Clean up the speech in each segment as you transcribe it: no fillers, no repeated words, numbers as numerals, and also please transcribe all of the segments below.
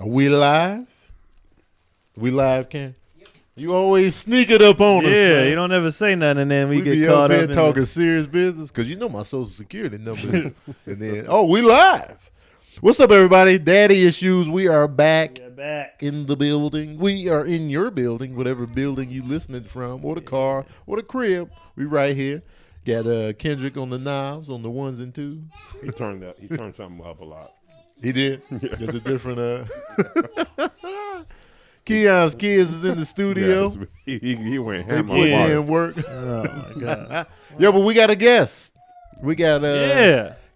Are we live? We live, Ken? Yep. You always sneak it up on us, Yeah, man. you don't ever say nothing, and then we get be caught up up here talking serious business because you know my social security number is. And then, we live. What's up, everybody? Daddy Issues. We are back. In the building. We are in your building, whatever building you listening from, or the car, or the crib. We right here. Got Kendrick on the knobs, on the ones and twos. He turned something up a lot. He did. There's a different. Keon's kids is in the studio. Yes, he went They ham put on in work. Oh my god. Yo, but we got a guest. We got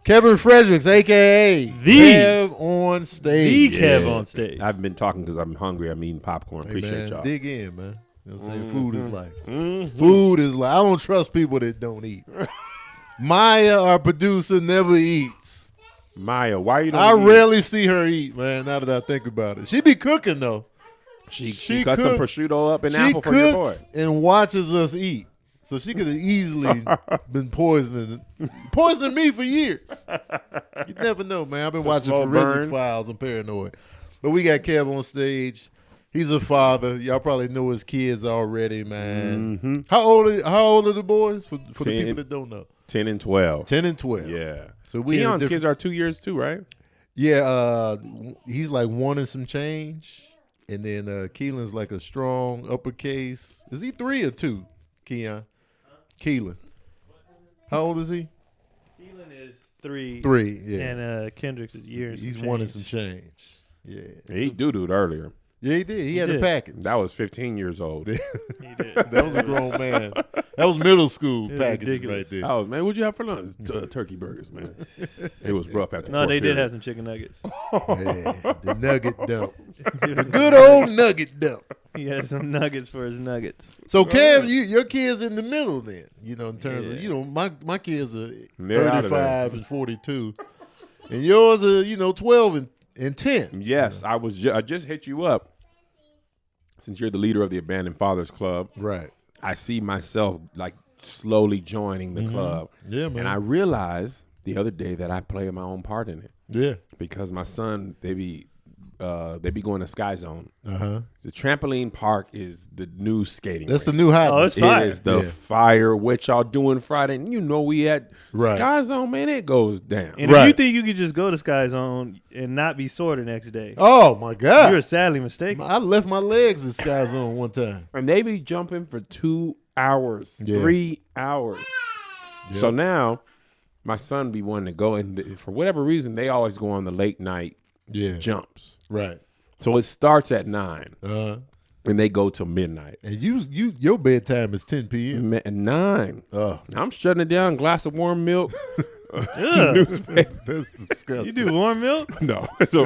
Kevin Fredericks, a.k.a. KevOnStage. The KevOnStage. I've been talking because I'm hungry. I'm eating popcorn. Hey, Appreciate man, y'all. dig in, man. You know what I'm saying? Food is life. Food is life. I don't trust people that don't eat. Maya, our producer, never eats. Maya, why you don't I eat? rarely see her eat, man, now that I think about it. She be cooking, though. She cut some prosciutto up and apple for your boy. And watches us eat. So she could have easily been poisoning me for years. You never know, man. I've been watching Forensic Files. I'm paranoid. But we got KevOnStage. He's a father. Y'all probably know his kids already, man. Mm-hmm. How old are the boys? For the people that don't know. 10 and 12. 10 and 12. Yeah. So Keon's kids are 2 years too, right? Yeah, he's like 1 and some change. And then Keelan's like a strong uppercase. Is he 3 or 2, Keon? Keelan. How old is he? Keelan is 3. 3, yeah. And Kendrick's a year. He's 1 and some change. Yeah. He doo-dooed earlier. Yeah, he did. He had a package. That was 15 years old. He did. That was a grown man. That was middle school package ridiculous. right there. Oh, man, what'd you have for lunch? Turkey burgers, man. It was rough after No, they did have some chicken nuggets. Yeah, the nugget dump. The good old nugget dump. He had some nuggets for his nuggets. So, Kev, your kids in the middle then, in terms of, my kids are 35 and 42. And yours are, 12 and 10. Yes, I just hit you up. Since you're the leader of the Abandoned Fathers Club. Right. I see myself like slowly joining the club. Yeah, man. And I realized the other day that I play my own part in it. Yeah. Because my son, they be going to Sky Zone. Uh-huh. The trampoline park is the new skating That's rink. the new hot. Oh, it's fire. It is the fire. What y'all doing Friday? And we at Sky Zone, man, it goes down. And if you think you could just go to Sky Zone and not be sore the next day, oh, my God. you're sadly mistaken. I left my legs at Sky Zone one time. And they be jumping for 2 hours, 3 hours. Yep. So now my son be wanting to go, and for whatever reason, they always go on the late night jumps. Right. So it starts at 9, Uh-huh. and they go till midnight. And your bedtime is 10 p.m. At 9. Oh. I'm shutting it down, glass of warm milk. Newspaper. That's disgusting. You do warm milk? No. So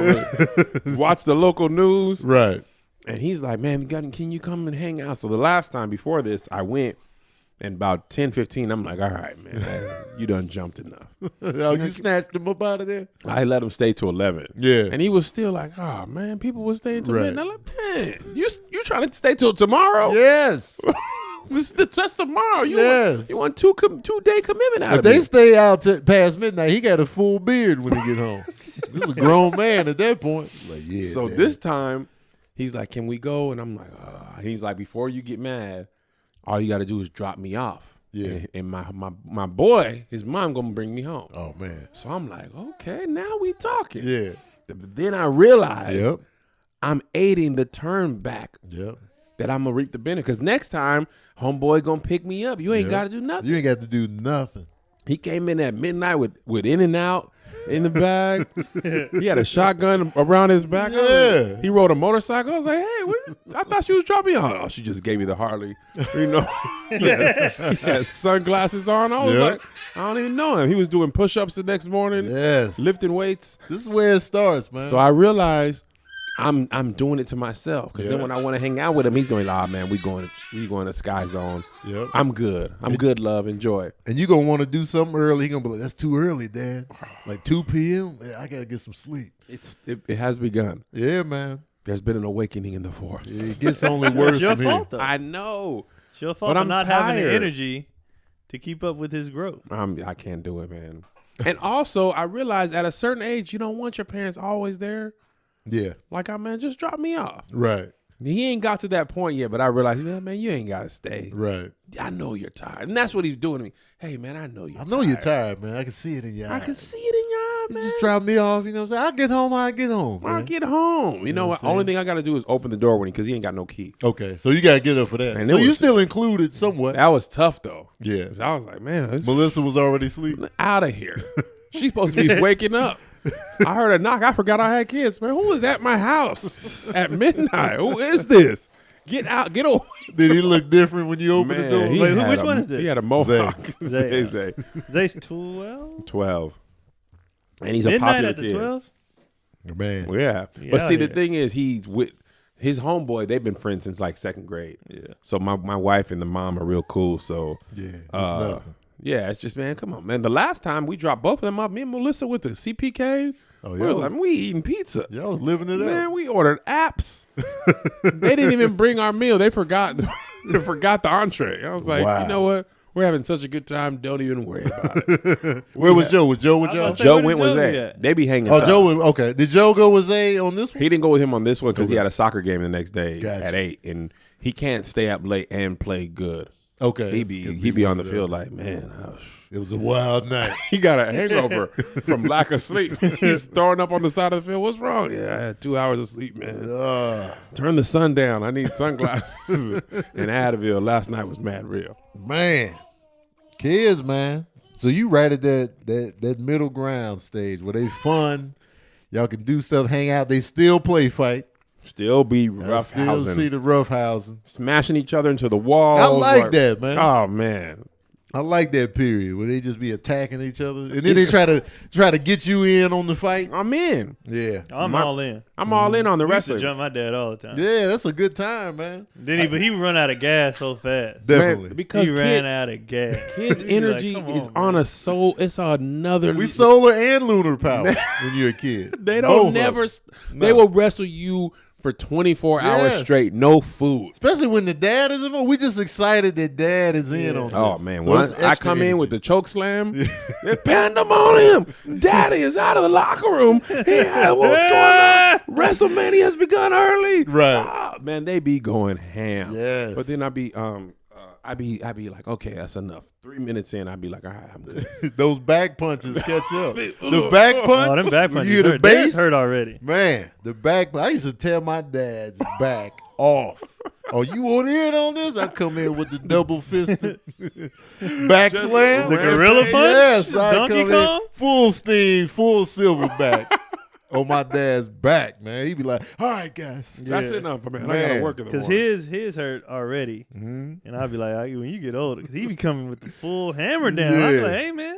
watch the local news. Right. And he's like, man, can you come and hang out? So the last time before this, I went, and about 10:15, I'm like, all right, man, you done jumped enough. You snatched him up out of there? I let him stay till 11. Yeah. And he was still like, oh, man, people were staying till midnight. I'm like, man, you trying to stay till tomorrow? Yes. That's tomorrow. You want 2-day commitment out of me. If they stay out past midnight, he got a full beard when he get home. This is a grown man at that point. Like, yeah. So this time, he's like, can we go? And I'm like, he's like, before you get mad, all you got to do is drop me off. Yeah. And my boy, his mom going to bring me home. Oh, man. So I'm like, okay, now we talking. Yeah. But then I realized I'm aiding the turn back that I'm going to reap the benefit. Because next time, homeboy going to pick me up. You ain't got to do nothing. You ain't got to do nothing. He came in at midnight with In-N-Out in the bag. He had a shotgun around his back. Yeah. He rode a motorcycle. I was like, hey, I thought she was dropping me off. Oh, she just gave me the Harley. He had sunglasses on. I was like, I don't even know him. He was doing push-ups the next morning. Yes. Lifting weights. This is where it starts, man. So I realized I'm doing it to myself, because then when I want to hang out with him, he's going, man, we going to Sky Zone. Yep. I'm good. I'm good, love. Enjoy. And you going to want to do something early. He going to be like, that's too early, Dad. Like 2 p.m.? I got to get some sleep. It has begun. Yeah, man. There's been an awakening in the force. Yeah, it gets only worse from here. Fault, though. I know. It's your fault for not having the energy to keep up with his growth. I can't do it, man. And also, I realized at a certain age, you don't want your parents always there. Yeah. Like, man, just drop me off. Right. He ain't got to that point yet, but I realized, man, you ain't got to stay. Right. I know you're tired. And that's what he's doing to me. Hey, man, I know you're tired, man. I can see it in your eyes. I can see it in your eyes, man. Just drop me off. You know what I'm saying? I'll get home. I'll get home. You know what? Only thing I got to do is open the door because he ain't got no key. Okay. So you got to get up for that. And so you still included somewhat. That was tough, though. Yeah. I was like, man. Melissa was already asleep. Out of here. She's supposed to be waking up. I heard a knock. I forgot I had kids. Man, who is at my house at midnight? Who is this? Get out. Get away. Did he look different when you opened the door? Wait, which one is this? He had a mohawk. Zay. Zay's 12? 12. And he's Midnight a popular at the kid. 12? Man. Yeah. But see, the thing is, he's with his homeboy. They've been friends since like second grade. Yeah. So my wife and the mom are real cool. So Yeah. it's just, man, come on, man. The last time we dropped both of them up, me and Melissa went to CPK. Oh, We was like, we eating pizza. Y'all was living it up. Man, we ordered apps. They didn't even bring our meal. They forgot. They forgot the entree. I was like, Wow. you know what? We're having such a good time. Don't even worry about it. Where was Joe? Was Joe with y'all? Joe went with Zay. They be hanging. Oh, tough. Joe went. Okay. Did Joe go with Zay on this one? He didn't go with him on this one because he had a soccer game the next day Gotcha. at 8, and he can't stay up late and play good. Okay. He be on the field like, man. It was a wild night. He got a hangover from lack of sleep. He's throwing up on the side of the field. What's wrong? Yeah, I had 2 hours of sleep, man. Turn the sun down. I need sunglasses. In Advil, last night was mad real. Man. Kids, man. So you right at that middle ground stage where they fun. Y'all can do stuff, hang out. They still play fight. Still be Still see roughhousing. the roughhousing. Smashing each other into the wall. I like that, man. Oh, man. I like that period where they just be attacking each other, and then they try to get you in on the fight. I'm in. Yeah, I'm all in. I'm all in on the I used to wrestling. jump my dad all the time. yeah, that's a good time, man. But he would run out of gas so fast. Definitely. Man, because He ran out of gas. kids' He'd be like, energy "Come is on, on man." a soul. It's another. We solar and lunar power when you're a kid. They Both don't of never. them. They will wrestle you for 24 hours Yeah. straight, no food. Especially when the dad is involved. We just excited that dad is in on this. Oh man, So once it's I extra come in energy. with the choke slam, they're pandemonium. Daddy is out of the locker room. What's going on? WrestleMania has begun early. Right. Ah, man, they be going ham. Yes. But then I be like, okay, that's enough. 3 minutes in, I'd be like, all right, I'm good. Those back punches catch up. The back punch. Oh, them back when punches you hear the hurt. Dad's bass, hurt already. man. The back. I used to tear my dad's back off. Oh, you want in on this? I come in with the double fisted back slam. The gorilla punch? Yes, I Donkey come Kong? in full steam, full silverback on my dad's back, man. He'd be like, "All right, guys." That's enough, man. I gotta work in the Because morning. his hurt already. Mhm. And I'd be like, when you get older, because he be coming with the full hammer down. I'd be Yeah. like, hey, man.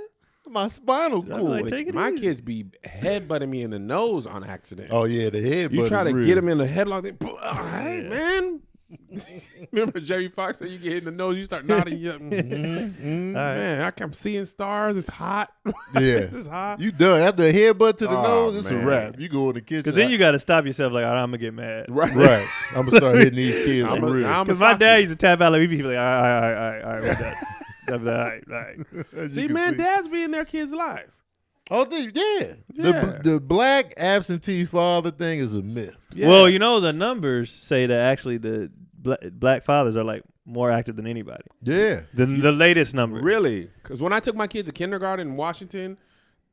My spinal I'm like, cord. take it My easy. kids be headbutting me in the nose on accident. Oh yeah, the head. You try to real. get them in the headlock. Hey, Yeah. man. Remember Jamie Foxx said you get hit in the nose, you start nodding. You, All right. Man, I'm seeing stars. It's hot. Yeah, It's hot. you done after a headbutt to the Oh, nose. It's man. a wrap. You go in the kitchen. Because then you got to stop yourself like, all right, I'm going to get mad. Right. I'm gonna start hitting these kids I'm for a- real. I'm a Because my sock dad you. used to tap out like, he'd be like, all right, with that. I'd be like, all right. As See, you can man, see. dads be in their kids' life. Oh, Yeah. The black absentee father thing is a myth. Yeah. Well, you know, the numbers say that actually the black fathers are like more active than anybody. Yeah, The latest numbers. Really? Because when I took my kids to kindergarten in Washington,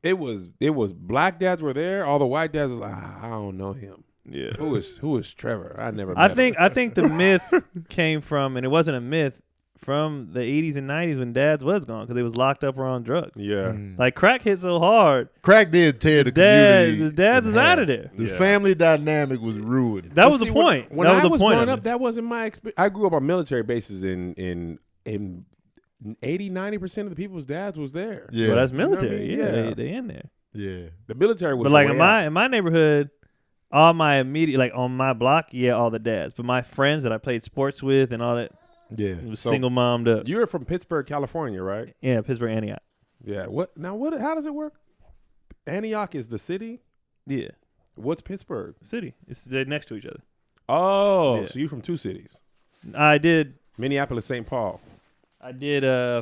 it was black dads were there. All the white dads was like, I don't know him. Yeah. Who is Trevor? I never. I met think him. I think the myth came from, and it wasn't a myth, from the 80s and 90s when dads was gone because they was locked up or on drugs. Yeah. Like crack hit so hard, crack did tear the community. the dads in is out half. of there. The Yeah. family dynamic was ruined. That But was see, the point. When that I was was the point. growing of up, it. that wasn't my experience. I grew up on military bases in 80-90% of the people's dads was there. Yeah, Well, that's You know what I military. mean? Yeah, Yeah. they in there. yeah. The military was But the like way in out. my neighborhood, all my immediate like on my block, yeah, all the dads. But my friends that I played sports with and all that, Yeah. it was So- single mommed up. You're from Pittsburgh, California, right? Yeah, Pittsburgh, Antioch. Yeah. What now? What? How does it work? Antioch is the city. Yeah, What's Pittsburgh? city. They're next to each other. Oh, Yeah. so you from two cities? I did Minneapolis, St. Paul.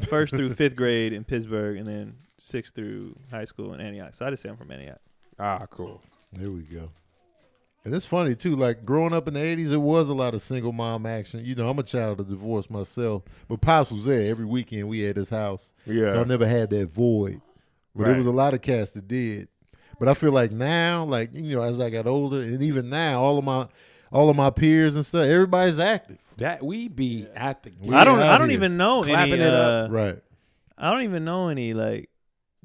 first through fifth grade in Pittsburgh, and then sixth through high school in Antioch. So I just say I'm from Antioch. Ah, cool. There we go. And it's funny too, like growing up in the 80s, it was a lot of single mom action. You know, I'm a child of divorce myself, but Pops was there every weekend. We at his house. Yeah. So I never had that void. But there was a lot of cats that did. But I feel like now, like, you know, as I got older, and even now, all of my peers and stuff, everybody's active. That we be at the game. I don't even know Clapping any. it up. Right. I don't even know any like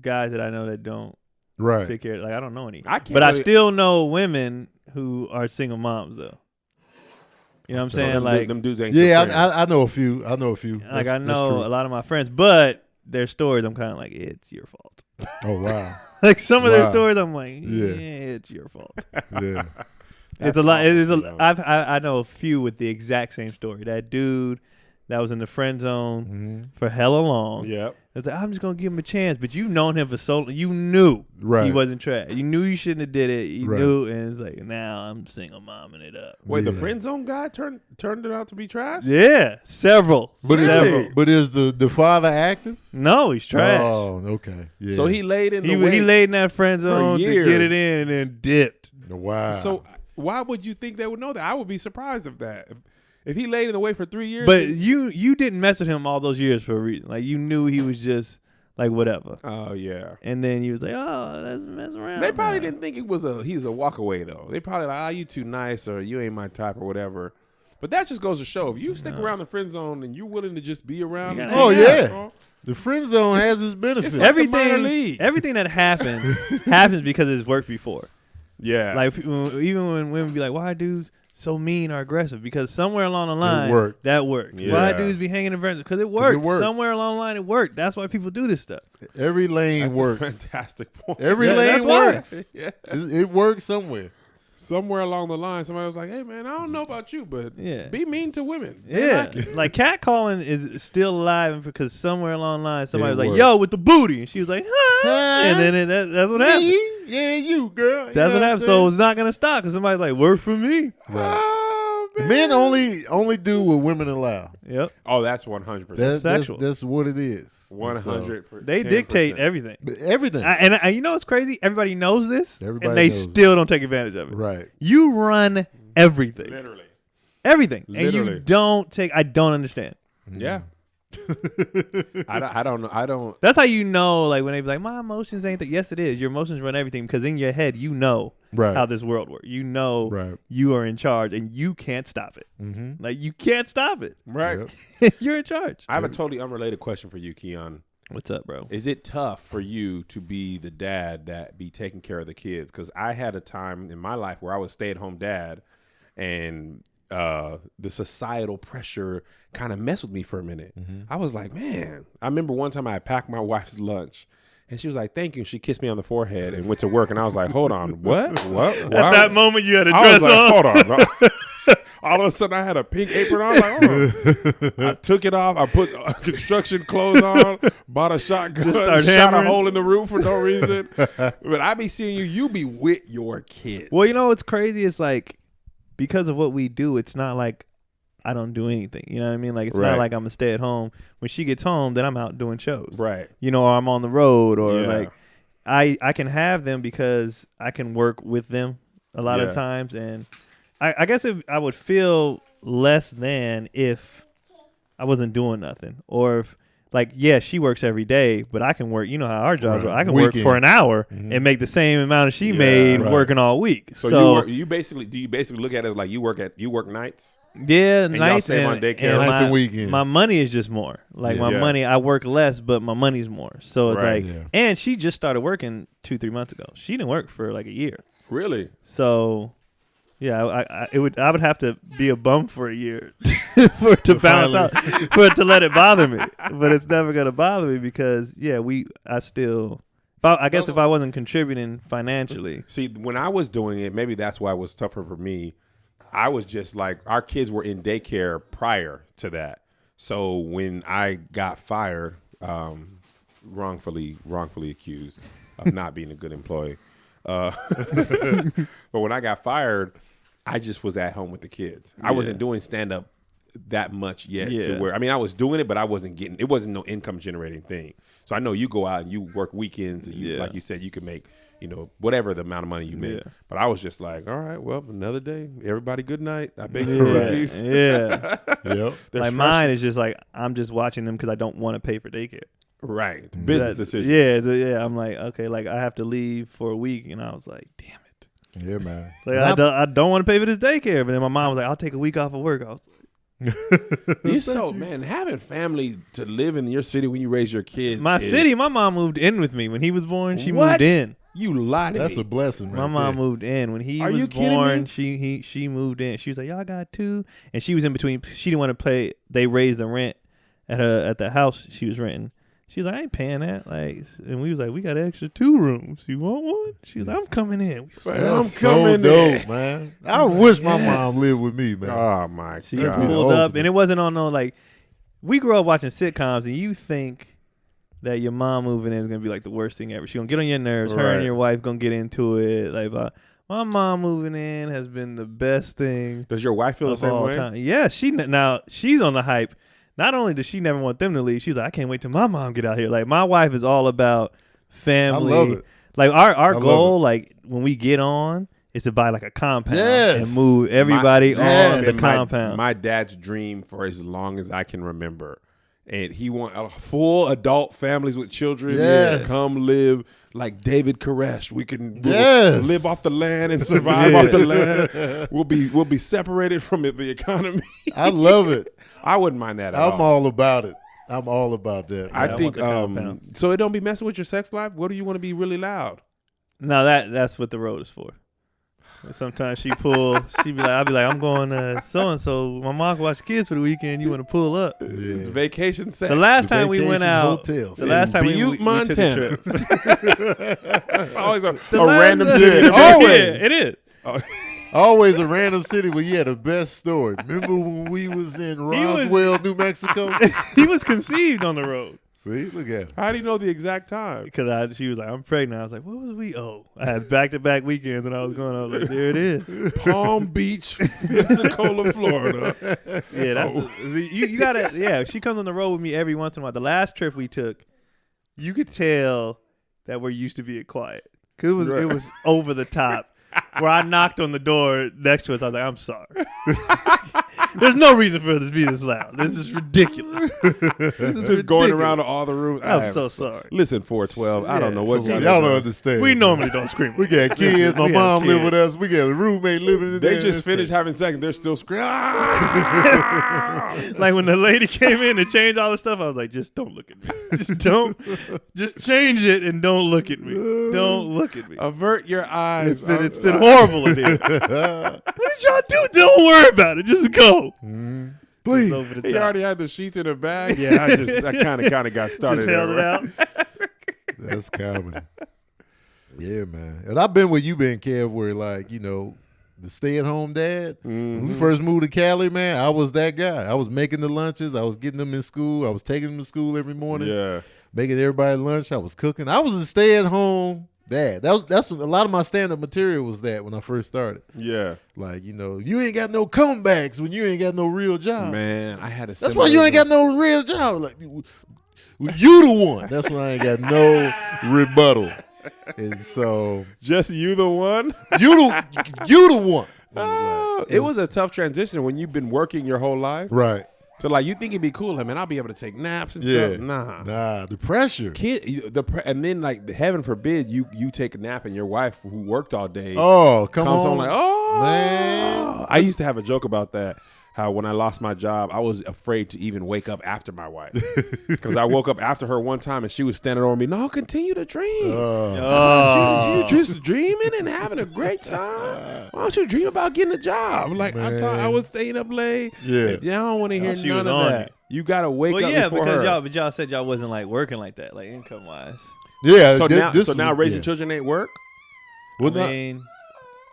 guys that I know that don't Right. take care. Like I don't know any. I can't But I really- still know women who are single moms though. You know what I'm So saying? them, Like, them dudes ain't your Yeah, friends. I know a few. like That's I know true. a lot of my friends, but their stories, I'm kind of like, it's your fault. Oh, wow. Like some of their Wow. stories, I'm like, Yeah. it's your fault. Yeah. It's a lot. It is awful, a. I know a few with the exact same story. That dude that was in the friend zone Mm-hmm. for hella long. Yep. It's like, I'm just gonna give him a chance, but you've known him for so long. You knew Right. he wasn't trash. You knew you shouldn't have did it. You Right. knew, and it's like now I'm single momming it up. Wait, the Yeah. friend zone guy turned it out to be trash? Yeah, several. But several. but is the father active? No, he's trash. Oh, okay. Yeah. So he laid in the he wait. laid in that friend zone to years. get it in, and then dipped. Wow. So why would you think they would know that? I would be surprised if that. If he laid in the wait for 3 years. But you didn't mess with him all those years for a reason. Like you knew he was just like whatever. Oh yeah. And then he was like, "Oh, let's mess around." They probably now." didn't think he's a walk away though. They probably like, you too nice or you ain't my type or whatever. But that just goes to show if you stick around the friend zone and you're willing to just be around. You and gotta Oh, hang out, yeah. The friend zone has its benefits. It's like the minor Everything, league. everything that happens happens because it's worked before. Yeah. Like even when women be like, "Why are dudes so mean or aggressive?" Because somewhere along the line, worked. that worked. Yeah. Why dudes be hanging in front? Because it worked. worked. Somewhere along the line, it worked. That's why people do this stuff. Every lane That's works. a fantastic point. Every Yeah, that's lane why. works. yeah. It works somewhere. Somewhere along the line, somebody was like, "Hey man, I don't know about you, but Yeah. be mean to women." They Yeah, like it. like catcalling is still alive because somewhere along the line somebody It was like, worked. "Yo, with the booty," and she was like, "Huh?" Huh? And then that's what happened. Me? Yeah, you girl. That's You know what happened. I'm So it's not gonna stop because somebody's like, "Work for me." Right. Oh, man. Men only do what women allow. Yep, Oh, that's 100%. factual. What it is. 100%. they dictate everything. So, everything. And you know what's crazy? Everybody knows this, Everybody and they knows it. still don't take advantage of it. Right. You run everything, Literally. everything, and Literally. you don't take. I don't understand. Yeah. I don't know. I don't. That's how you know, like when they be like, "My emotions ain't that." Yes, it is. Your emotions run everything because in your head, you know Right. how this world works. You know Right. you are in charge, and you can't stop it. Mm-hmm. Like you can't stop it. Right. Yep. You're in charge. I have a totally unrelated question for you, Keon. What's up, bro? Is it tough for you to be the dad that be taking care of the kids? Because I had a time in my life where I was stay-at-home dad, and the societal pressure kind of messed with me for a minute. I was like, man. I remember one time I packed my wife's lunch, and she was like, "Thank you." And she kissed me on the forehead and went to work, and I was like, "Hold on, what? At that moment, you had a I dress was like, on. hold on. All of a sudden, I had a pink apron on. I was like, hold on. I took it off. I put construction clothes on, bought a shotgun, start shot a hammering. hole in the roof for no reason. But I be seeing you be with your kids. Well, you know what's crazy? It's like because of what we do, it's not like I don't do anything. You know what I mean? Like it's Right. not like I'm a stay at home. When she gets home, then I'm out doing shows. Right. You know, or I'm on the road, or Yeah. like I can have them because I can work with them a lot Yeah. of times, and I guess I would feel less than if I wasn't doing nothing, or if like she works every day, but I can work. You know how our jobs Right. are. I can Weekend. work for an hour Mhm. and make the same amount as she Yeah. made Right. working all week. So, So, do you basically look at it as like you work nights? yeah, y'all nice save on daycare? Nights my, and weekends. my money is just more. Like my Yeah. money, I work less, but my money's more. So it's Right. like, Yeah. and she just started working 2-3 months ago. She didn't work for like a year. Really? So, yeah, I would have to be a bum for a year for it to balance out, for it to let it bother me. But it's never gonna bother me because I guess if I wasn't contributing financially, See, when I was doing it, maybe that's why it was tougher for me. I was just like, our kids were in daycare prior to that. So when I got fired, wrongfully accused of not being a good employee, but when I got fired, I just was at home with the kids. I wasn't doing stand-up that much yet to where, I mean, I was doing it, but I wasn't getting, it wasn't no income generating thing. So I know you go out and you work weekends and you, like you said, you can make, you know, whatever the amount of money you make. Yeah. But I was just like, all right, well, another day. Everybody, good night. I baked some cookies. Yeah. Yep. Like mine is just like, I'm just watching them because I don't want to pay for daycare. Right. Business decision. Yeah. I'm like, okay, like I have to leave for a week. And I was like, damn it. Yeah, man. Like I don't want to pay for this daycare. But then my mom was like, I'll take a week off of work. I was like, you're so, man, having family to live in your city when you raise your kids. My mom moved in with me. When he was born, she moved in. You lied to me. That's a blessing, man. My mom moved in when he was born. She moved in. She was like, y'all got 2, and she was in between. She didn't want to pay. They raised the rent at the house she was renting. She was like, I ain't paying that. Like, and we was like, we got an extra 2 rooms. You want one? She was like, I'm coming in. I'm coming in, man. I wish my mom lived with me, man. Oh my God. She pulled up, and it wasn't on no like. We grew up watching sitcoms, and you think that your mom moving in is gonna be like the worst thing ever. She's gonna get on your nerves. Right. Her and your wife gonna get into it. Like my mom moving in has been the best thing. Does your wife feel the same way? Time. Yeah, she's on the hype. Not only does she never want them to leave, she's like, I can't wait till my mom get out here. Like my wife is all about family. I love it. Like our goal, like when we get on, is to buy like a compound and move everybody on the compound. My dad's dream for as long as I can remember. And he want a full adult families with children to come live like David Koresh. We can live off the land and survive off the land. We'll be separated from the economy. I love it. I wouldn't mind that at all. I'm all about it. I'm all about that. I think so. It don't be messing with your sex life. What do you want to be really loud? No, that's what the road is for. Sometimes she'd be like, I'll be like, I'm going so and so. My mom can watch kids for the weekend. You want to pull up? Yeah. It's vacation sex. The last time we went out, hotels. the last time we took a trip. It's always a random city. Always, it is. Always a random city where you had the best story. Remember when we was in Roswell, New Mexico? He was conceived on the road. See, look at it. How do you know the exact time? Because she was like, I'm pregnant. I was like, what was we? Oh, I had back-to-back weekends when I was going. I was like, there it is. Palm Beach, Pensacola, Florida. Yeah, that's you got to. Yeah, she comes on the road with me every once in a while. The last trip we took, you could tell that we're used to being quiet because it was over the top. Where I knocked on the door next to us, I was like, I'm sorry. There's no reason for it to be this loud. This is ridiculous. This is just going around to all the rooms. I'm so sorry. Listen, 412. I don't know what y'all don't understand. We normally don't scream. We got kids. My mom live with us. We got a roommate living in there. They just finished having sex and they're still screaming. Like when the lady came in to change all the stuff, I was like, just don't look at me. Just change it and don't look at me. Don't look at me. Avert your eyes. It's been horrible in here. What did y'all do? Don't worry about it. Just go. Please. He already had the sheets in the bag. Yeah, I kind of got started. Just held it out. That's comedy. Yeah, man. And I've been where you been, Kev, where like, you know, the stay-at-home dad. When we first moved to Cali, man, I was that guy. I was making the lunches. I was getting them in school. I was taking them to school every morning. Yeah. Making everybody lunch. I was cooking. I was a stay-at-home dad. That's a lot of my stand-up material was that when I first started. Yeah. Like, you know, you ain't got no comebacks when you ain't got no real job. Man, I had a That's why you ain't got no real job. Like, you the one. That's when I ain't got no rebuttal. And so just you the one? You the one. It was a tough transition when you've been working your whole life. Right. So like you think it'd be cool, like, man, I'll be able to take naps and stuff. Nah, the pressure. And then like heaven forbid you take a nap and your wife who worked all day comes on like, oh man. I used to have a joke about that. How when I lost my job, I was afraid to even wake up after my wife because I woke up after her one time and she was standing over me. No, continue to dream. You just dreaming and having a great time. Why don't you dream about getting a job? Like I was staying up late. Yeah, if y'all don't want to hear none of that. You gotta wake up before because her. y'all said y'all wasn't like working like that, like income wise. Yeah. So now raising children ain't work. I mean.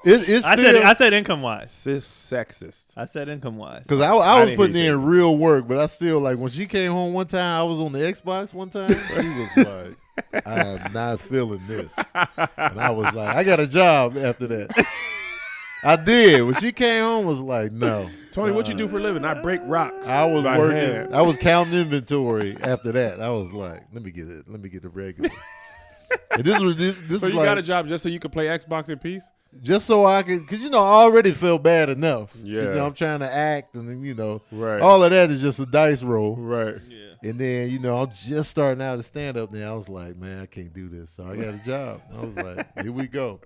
I said income wise. Sexist. I said income wise because I was putting in real work, but I still like when she came home one time. I was on the Xbox one time. She was like, "I am not feeling this," and I was like, "I got a job after that." I did. When she came home, was like, no. Tony, what you do for a living? I break rocks. I was by working. hand. I was counting inventory. After that, I was like, let me get it. Let me get the regular. And this So is you like, got a job just so you could play Xbox in peace? just so I could, because I already felt bad enough. Yeah. I'm trying to act, and then Right. all of that is just a dice roll. Right. Yeah. And then I'm just starting out to stand up. Then I was like, man, I can't do this. So I got a job. I was like, here we go.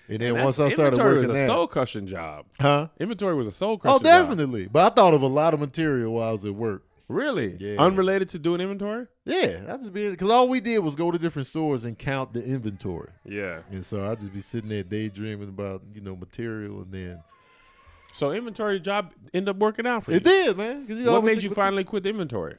And then once I started inventory working was a that, soul crushing job. huh? Inventory was a soul crushing Oh, job. definitely. But I thought of a lot of material while I was at work. Really? Yeah. Unrelated to doing inventory? Yeah, I just be because all we did was go to different stores and count the inventory. Yeah. And so I just be sitting there daydreaming about material, and then So inventory job ended up working out for you. it did, man. 'Cause What made you finally quit the inventory?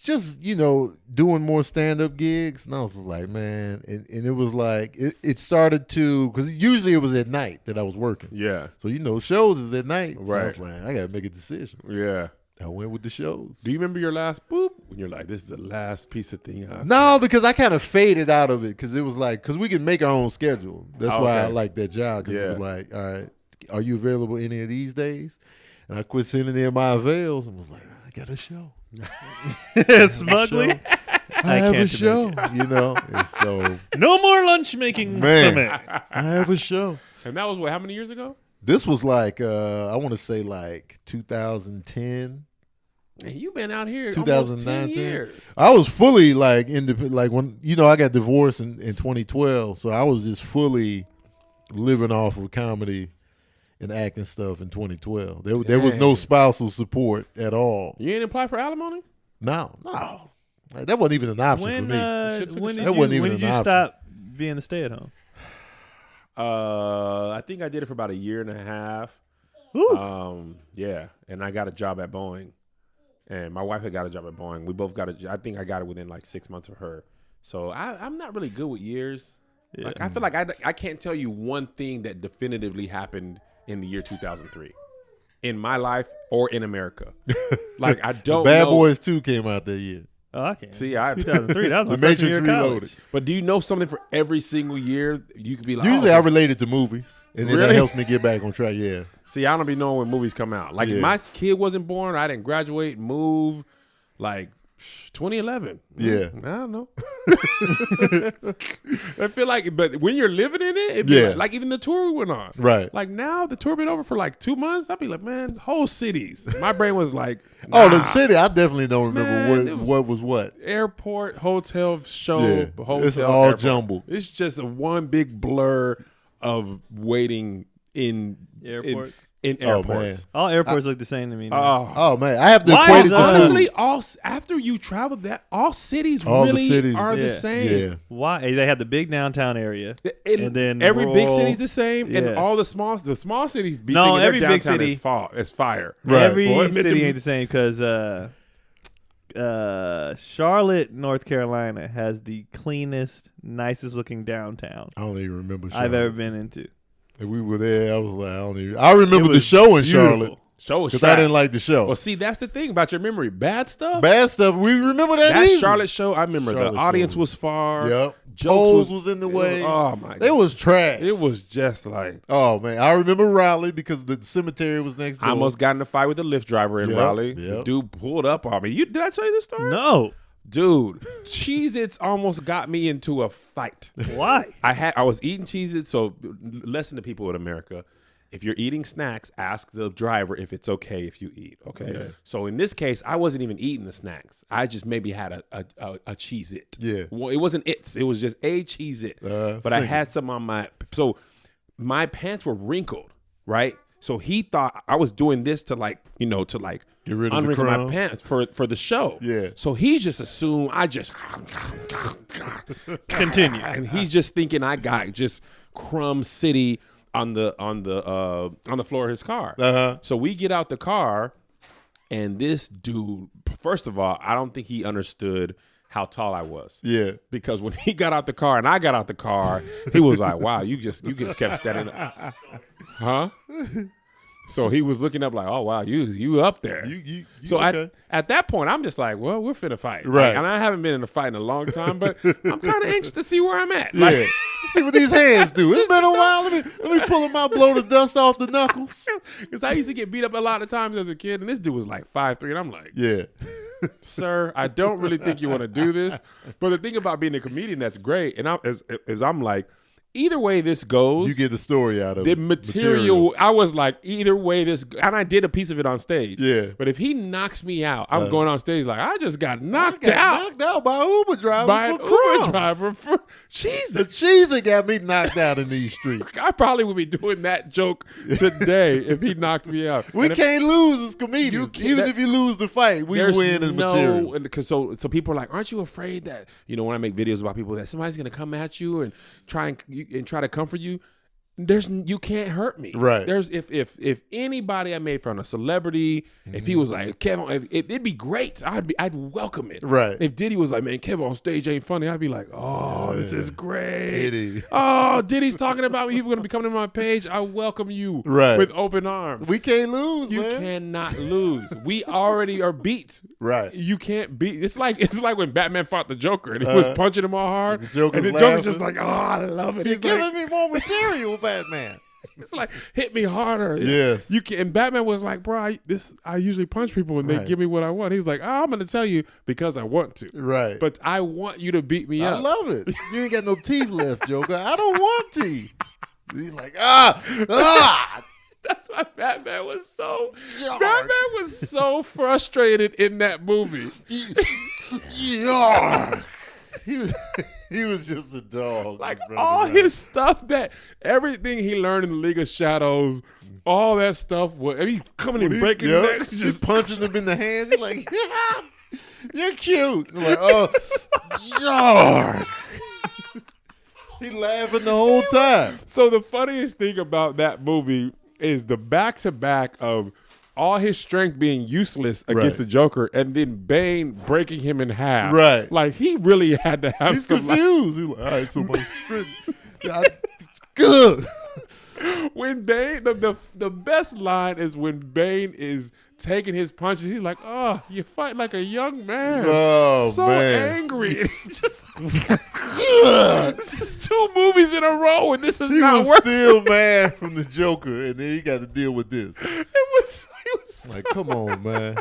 Just doing more stand up gigs, and I was like, man, and it was like it started to, because usually it was at night that I was working. Yeah. So shows is at night. So I Right. was like, I gotta make a decision. Yeah. I went with the shows. Do you remember your last boop? When you're like, this is the last piece of thing. No, because I kind of faded out of it, because it was like, because we can make our own schedule. That's why I Okay. like that job, because it was Yeah. like, all right, are you available any of these days? And I quit sending in my avails and was like, I got a show. Smugly. I have a can't show, And so, No more lunch making Man. for me. I have a show. And that was how many years ago? This was like, I want to say like 2010. Man, you've been out here 2019. almost 10 years. I was fully like independent. Like when I got divorced in 2012, so I was just fully living off of comedy and acting stuff in 2012. There was no Dang. spousal support at all. You ain't apply for alimony? No, that wasn't even an option When for me. Should've when took did a That wasn't you, even when an did you option. stop being the stay at home? I think I did it for about a year and a half. Ooh. Yeah, and I got a job at Boeing, and my wife had got a job at Boeing. We both got I think I got it within like 6 months of her. So I'm not really good with years. Yeah. Like I feel like I can't tell you one thing that definitively happened in the year 2003 in my life or in America. Like I don't. Bad know. Boys 2 came out that year. Oh, I can't. See, 2003. That was The my freshman Matrix year of college. Reloaded. But do you know something for every single year? You could be like, Usually oh, I relate it to movies, and then that Really? helps me get back on track. Yeah. See, I don't be knowing when movies come out. Like, Yeah. if my kid wasn't born, I didn't graduate, move, like 2011. Yeah. I don't know. I feel like, but when you're living in it, it'd be Yeah. like even the tour we went on. Right. Like now, the tour been over for like 2 months. I'd be like, man, whole cities. My brain was like, Oh, the nah. city. I definitely don't remember Man, it what was what. Airport, hotel, show, Yeah. hotel. It's all airport. jumbled. It's just a one big blur of waiting in Airports. In Oh, airports. man. All airports look the same to me. now. Oh man, I have to Why equate is it to that? food. Honestly, after you travel that, all cities All the really cities, are the yeah. same. Yeah. Why? They have the big downtown area. And then every big rural- city's the same, Yeah. and all the small cities be No, thinking their every big downtown city- is fire. Right. Every Boy, city ain't the same because Charlotte, North Carolina has the cleanest, nicest looking downtown I don't even remember. I've Charlotte. ever been into. And we were there. I was like, I don't even. I remember It the was show in beautiful. Charlotte Show was because I didn't like the show. Well, see, that's the thing about your mememory. Bad stuff. Bad stuff. We remember that. That easy. Charlotte show, I remember Charlotte the audience show. was far. Yep. Jokes Poles was in the way. Oh my It god, was trash. it was just like Oh man, I remember Raleigh because the cemetery was next door. I almost got in a fight with the Lyft driver in Yep, Raleigh. The yep. dude pulled up on me. Did I tell you this story? No. Dude, Cheez-Its almost got me into a fight. Why? I was eating Cheez-Its, so listen to people in America. If you're eating snacks, ask the driver if it's okay if you eat. Okay. Yeah. So in this case, I wasn't even eating the snacks. I just maybe had a Cheez-It. Yeah. Well, it wasn't It was just a Cheez-It. But I sing it. had some on my pants were wrinkled, right? So he thought I was doing this to Get rid of the unwrinkle my crumbs. pants for the show. Yeah. So he just assumed I just Continue. and he's just thinking I got just crumb city on the floor of his car. Uh-huh. So we get out the car, and this dude, first of all, I don't think he understood how tall I was. Yeah. Because when he got out the car and I got out the car, he was like, "Wow, you just kept standing up." Huh? So he was looking up like, oh wow, you up there. You so okay. at that point, I'm just like, well, we're finna fight. Right. Like, and I haven't been in a fight in a long time, but I'm kind of anxious to see where I'm at. Yeah. Like, See what these hands do. It's been a while. Let me pull them out, blow the dust off the knuckles. because I used to get beat up a lot of times as a kid, and this dude was like 5'3", and I'm like, Yeah. sir, I don't really think you want to do this. But the thing about being a comedian that's great, and I'm like, either way this goes, You get the story out of the it. material. I was like, either way this, and I did a piece of it on stage. Yeah. But if he knocks me out, I'm going on stage like, I just got knocked Got out knocked out by an Uber driver by for an crumbs. Uber driver for The Jesus. cheeser got me knocked out in these streets. I probably would be doing that joke today if he knocked me out. We And if- can't lose as comedians. You can't- Even that- if you lose the fight, we There's win as material. because so people are like, aren't you afraid that when I make videos about people that somebody's gonna come at you and try to comfort you? You can't hurt me. Right. There's if anybody I made fun of, a celebrity, if he was like Kevin, it'd be great. I'd welcome it. Right. If Diddy was like, man, KevOnStage ain't funny, I'd be like, oh, this is great. Diddy. Oh, Diddy's talking about me. People gonna be coming to my page. I welcome you. Right. With open arms. We can't lose, You man. cannot lose. We already are beat. Right. You can't beat. It's like when Batman fought the Joker and he was punching him all hard. The Joker's and the Joker's laughing. just like, oh, I love it. He's He's like, giving me more material, Batman. it's like, hit me harder. Yes. You can. And Batman was like, bro, I usually punch people and they Right. give me what I want. He's like, I'm gonna tell you because I want to. Right. But I want you to beat me I up. love it. You ain't got no teeth left, Joker. I don't want teeth. He's like, ah. That's why Batman was so. Yark. Batman was so frustrated in that movie. Yark. He was just a dog. Like running all around. his stuff, everything he learned in the League of Shadows, all that stuff. He's coming and breaking Yep. necks, Just just punching him in the hands. He's like, you're cute. I'm like, oh, yark. He laughing the whole time. So the funniest thing about that movie is the back-to-back of all his strength being useless against Right. the Joker, and then Bane breaking him in half. Right. Like he really had to have He's some. confused. He's like, all right, so my strength. It's good. When Bane, the best line is when Bane is taking his punches. He's like, "Oh, you fight like a young man." Oh, so man. angry. It's just this is 2 movies in a row, and this is He not was working. still mad from the Joker, and then he got to deal with this. He was Like, come on, man.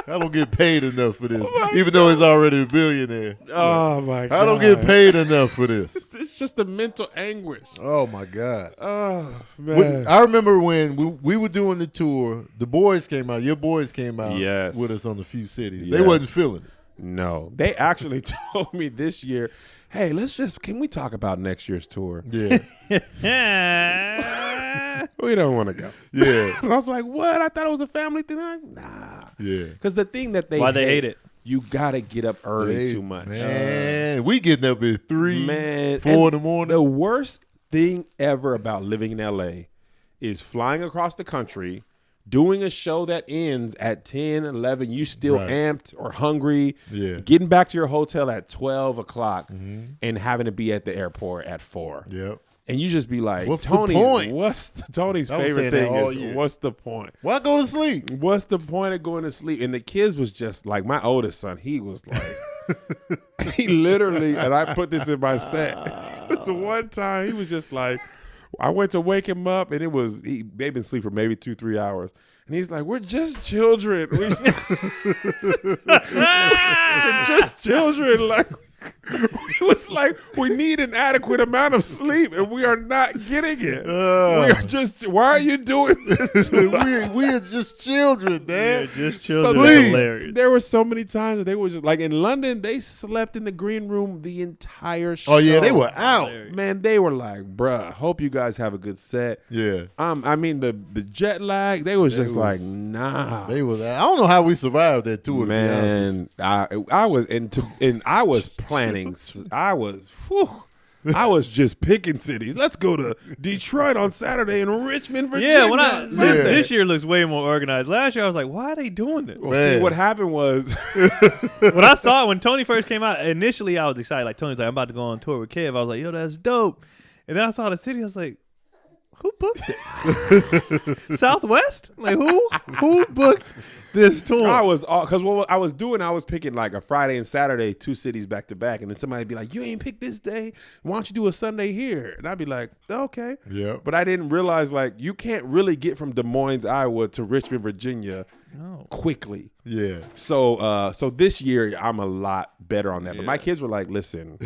I don't get paid enough for this, my even though he's already a billionaire. oh my god! I don't get paid enough for this. It's just the mental anguish. Oh my God! Oh man! I remember when we were doing the tour. The boys came out. Your boys came out Yes. with us on the few cities. Yeah. They wasn't feeling it. No, they actually told me this year, "Hey, can we talk about next year's tour? Yeah, We don't want to go." yeah, And I was like, "What? I thought it was a family thing." Like, nah. yeah. Because the thing that they hate it? You gotta get up early They- too much. Man, we getting up at 3, Man, 4 in and the morning. The worst thing ever about living in LA is flying across the country, doing a show that ends at 10, 11. You still Right. amped or hungry. Yeah. Getting back to your hotel at 12 o'clock and having to be at the airport at 4. Yep. And you just be like, What's the Tony, point? Tony's I was favorite saying that thing all is, year. what's the point? Why go to sleep? What's the point of going to sleep? And the kids was just like, my oldest son, he was like, he literally, and I put this in my set. It's one time he was just like, I went to wake him up, and they'd been asleep for maybe 2-3 hours. And he's like, we're just children. We're just children. Like, it was like, we need an adequate amount of sleep, and we are not getting it. We are just, why are you doing this to us? we are just children, man. Just So children. please. Hilarious. There were so many times that they were just like in London, they slept in the green room the entire show. Oh yeah, they were out. Man, they were like, bruh, hope you guys have a good set. Yeah, I mean the jet lag, they was just was- like, nah. they was out. I don't know how we survived that tour. To be honest with Man, I was and I was planning. I was just picking cities. Let's go to Detroit on Saturday and Richmond, Virginia. Yeah, Yeah. this year looks way more organized. Last year I was like, why are they doing this? Well, Man. see, what happened was When I saw it, when Tony first came out, initially I was excited. Like Tony's like, I'm about to go on tour with Kev. I was like, yo, that's dope. And then I saw the city. I was like, who booked this? Southwest? Like who booked this tour? I was because what I was doing, I was picking like a Friday and Saturday, 2 cities back to back, and then somebody'd be like, "You ain't picked this day. Why don't you do a Sunday here?" And I'd be like, "Okay." Yeah. But I didn't realize like you can't really get from Des Moines, Iowa to Richmond, Virginia quickly. Yeah. So this year I'm a lot better on that. But my kids were like, "Listen,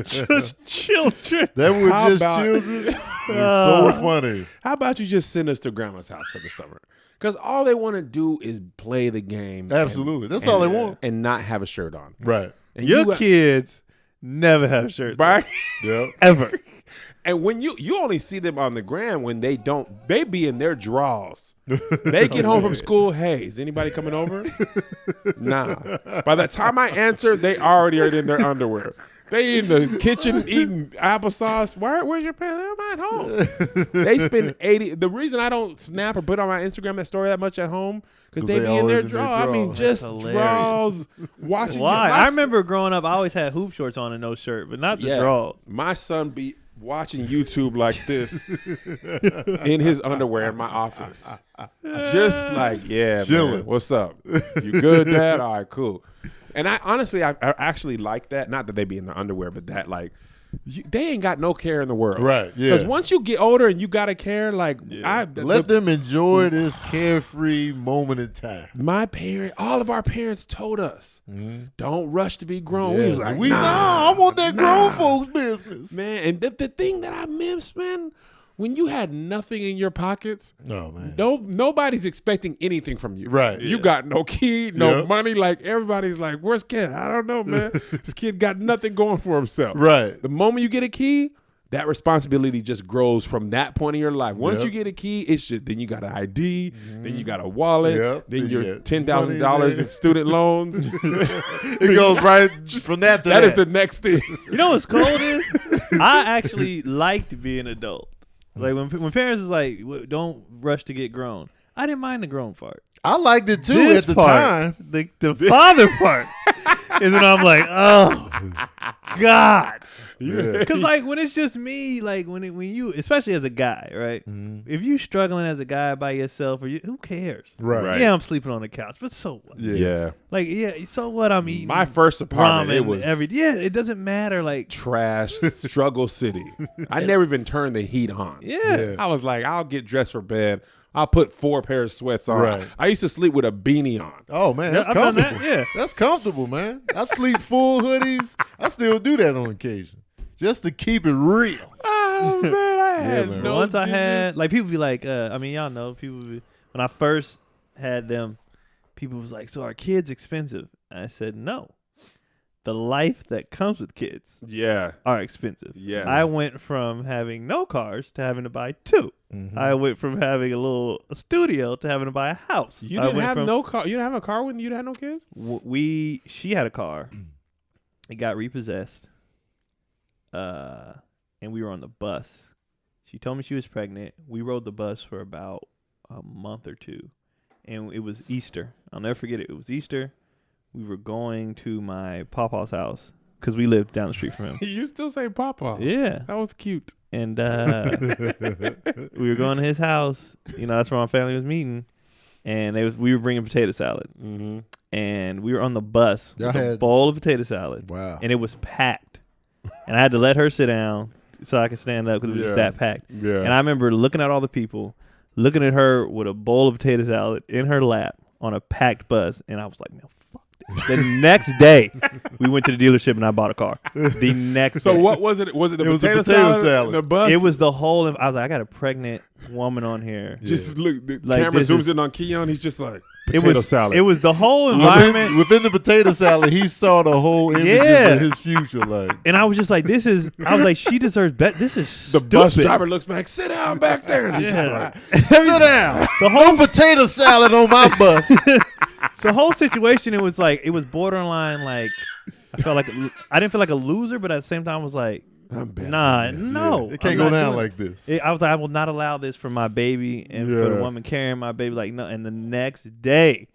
Just children. That was How just about- children. It was so funny. how about you just send us to grandma's house for the summer?" Because all they want to do is play the game. Absolutely. That's all they want. And not have a shirt on. Right. And Your kids never have shirts. right? Yep. Ever. And when you only see them on the gram when they be in their drawers. They get home from school. Hey, is anybody coming over? Nah. By the time I answer, they already are in their underwear. They in the kitchen eating applesauce. Where's your parents? I'm at home. They spend 80. The reason I don't snap or put on my Instagram that story that much at home because they be in their drawers. I mean, just drawers. Watching. Why? I remember growing up, I always had hoop shorts on and no shirt, but not the drawers. My son be watching YouTube like this in his underwear in my office. Just like, yeah, Chilling. man, what's up? You good, Dad? All right, cool. And I honestly, I actually like that. Not that they be in their underwear, but that like, they ain't got no care in the world. Right, yeah. Because once you get older and you got to care, like, Let them enjoy this carefree moment in time. my parent, all of our parents told us, don't rush to be grown. We was like, I want that grown folks business. man. And the thing that I miss, man, when you had nothing in your pockets, Oh, man. nobody's expecting anything from you. Right. You got no key, no Yep. money. Like, everybody's like, where's kid? I don't know, man. This kid got nothing going for himself. Right. The moment you get a key, that responsibility just grows from that point in your life. Once Yep. you get a key, it's just then you got an ID, then you got a wallet, Yep. then Then you your got $10,000 money in student loans. It goes right from that to that. That is the next thing. You know what's cold is? I actually liked being an adult. Like when parents is like, don't rush to get grown. I didn't mind the grown part. I liked it too This at the part, time. The father part is when I'm like, oh God. Yeah. Because like when it's just me, like when you, especially as a guy, right? If you struggling as a guy by yourself, or who cares? Right. Yeah, I'm sleeping on the couch, but so what? Yeah. Like so what? I'm eating My first apartment, ramen it was it doesn't matter. Like trash, struggle city. I never even turned the heat on. yeah. I was like, I'll get dressed for bed. I'll put 4 pairs of sweats on. Right. I used to sleep with a beanie on. Oh, man. That's I've done comfortable. that, yeah. That's comfortable, man. I sleep full hoodies. I still do that on occasion. Just to keep it real. Oh, man, I had man. no Once I juices. had like people be like, I mean y'all know people be, when I first had them, people was like, so are kids expensive? And I said no. The life that comes with kids Yeah. are expensive. Yeah. I went from having no cars to having to buy 2. I went from having a studio to having to buy a house. You I didn't went have from- no car. You didn't have a car when you had no kids? She had a car. It got repossessed. And we were on the bus. She told me she was pregnant. We rode the bus for about a month or 2. And it was Easter. I'll never forget it. It was Easter. We were going to my papa's house because we lived down the street from him. You still say Papa. Yeah. That was cute. And we were going to his house. You know, that's where my family was meeting. And we were bringing potato salad. Mm-hmm. And we were on the bus Y'all with a had- bowl of potato salad. Wow. And it was packed. And I had to let her sit down so I could stand up because it was just that packed. Yeah. And I remember looking at all the people, looking at her with a bowl of potato salad in her lap on a packed bus. And I was like, man, fuck this. The next day, we went to the dealership and I bought a car. The next So day. what was it? Was it the It was the potato, potato salad? salad. The bus? It was the whole. I was like, I got a pregnant woman on here. Just look. The Like, camera this zooms is- in on Keon. He's just like It potato was salad. It was the whole environment. Within the potato salad, he saw the whole images Yeah. of his future. Like, And I was just like, I was like, she deserves better. This is the stupid. bus driver looks back. Sit down back there. And he's just like, sit down. The No whole potato salad on my bus. the whole situation, it was borderline like I didn't feel like a loser, but at the same time I was like, I'm bad. no. It can't I'm go not down doing like this. it. I was like, I will not allow this for my baby and for the Yeah. woman carrying my baby. Like, no. And the next day,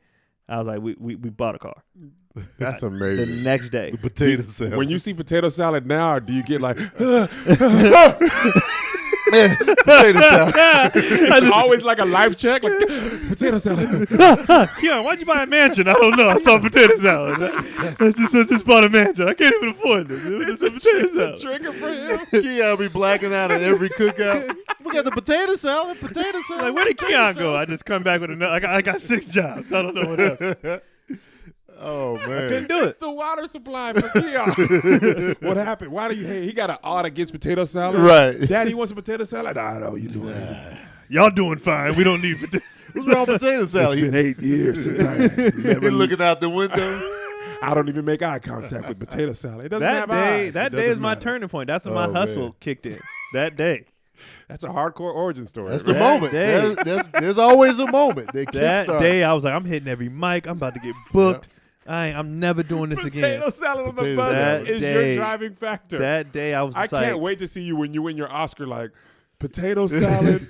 I was like, we bought a car. That's The amazing. next day. The potato salad. When you see potato salad now, do you get like, Potato salad. It's always like a life check, like potato salad. Keon, why'd you buy a mansion? I don't know. I saw potato salad. I just bought a mansion. I can't even afford it. It's a potato salad. Trigger for him. Keon be blacking out at every cookout. We got the potato salad. Like, where did Keon go? I just come back with another. I got 6 jobs. I don't know what else. Oh man, Couldn't do it. It's the water supply for Keon. What happened? Why do you hate? He got an odd against potato salad. Right. Daddy wants a potato salad. I know you doing. Y'all doing fine. We don't need potato. what's wrong with potato salad? It's been 8 years since I He looking out the window. I don't even make eye contact with potato salad. It doesn't That have day, eyes. that It day is doesn't my matter. turning point. That's when my Oh, hustle man. kicked in. That day. That's a hardcore origin story. That's the right? moment. day. There's always a moment. That That kickstart. day, I was like, I'm hitting every mic. I'm about to get booked. I'm never doing this again. Potato salad on the Potato bus salad. is That your day- driving factor. That day, I was I just like, can't wait to see you when you win your Oscar. Like potato salad,